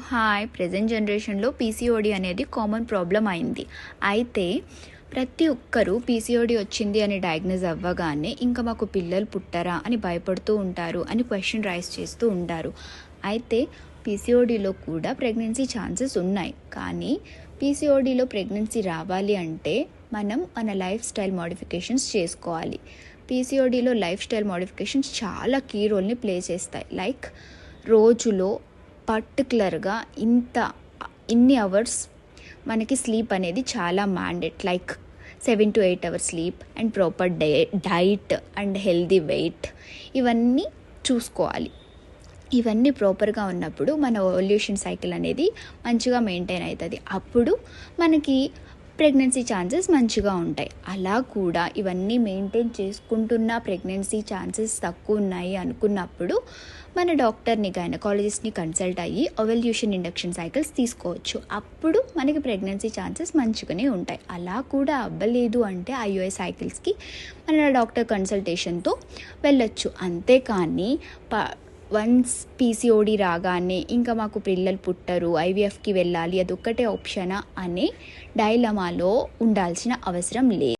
Hi present జనరేషన్లో PCOD అనేది common problem అయింది. అయితే ప్రతి ఒక్కరూ పీసీఓడి వచ్చింది అని డయాగ్నోజ్ అవ్వగానే ఇంకా మాకు పిల్లలు పుట్టరా అని భయపడుతూ ఉంటారు అని క్వశ్చన్ రైజ్ చేస్తూ ఉంటారు. అయితే పీసీఓడిలో కూడా ప్రెగ్నెన్సీ ఛాన్సెస్ ఉన్నాయి. కానీ పీసీఓడిలో ప్రెగ్నెన్సీ రావాలి అంటే మనం మన లైఫ్ స్టైల్ మోడిఫికేషన్స్ చేసుకోవాలి. పీసీఓడిలో లైఫ్ స్టైల్ మోడిఫికేషన్స్ చాలా కీ రోల్ని ప్లే చేస్తాయి. లైక్ రోజులో పర్టికులర్గా ఇన్ని అవర్స్ మనకి స్లీప్ అనేది చాలా mandate. Like 7 to 8 hours sleep and proper diet and healthy weight ఇవన్నీ చూసుకోవాలి. ఇవన్నీ ప్రాపర్గా ఉన్నప్పుడు మన ఓవ్యులేషన్ సైకిల్ అనేది మంచిగా మెయింటైన్ అవుతుంది. అప్పుడు మనకి ప్రెగ్నెన్సీ ఛాన్సెస్ మంచిగా ఉంటాయి. అలా కూడా ఇవన్నీ మెయింటైన్ చేసుకుంటున్న ప్రెగ్నెన్సీ ఛాన్సెస్ తక్కువ ఉన్నాయి అనుకున్నప్పుడు మన డాక్టర్ని గైనకాలజిస్ట్ని కన్సల్ట్ అయ్యి ఓవ్యులేషన్ ఇండక్షన్ సైకిల్స్ తీసుకోవచ్చు. అప్పుడు మనకి ప్రెగ్నెన్సీ ఛాన్సెస్ మంచిగానే ఉంటాయి. అలా కూడా అవ్వలేదు అంటే ఐయుఐ సైకిల్స్కి మన డాక్టర్ కన్సల్టేషన్తో వెళ్ళొచ్చు. అంతేకాని వన్స్ పీసీఓడి రాగానే ఇంకా మాకు పిల్లలు పుట్టరు, ఐవీఎఫ్కి వెళ్ళాలి, అదొక్కటే ఆప్షనా అనే డైలమాలో ఉండాల్సిన అవసరం లేదు.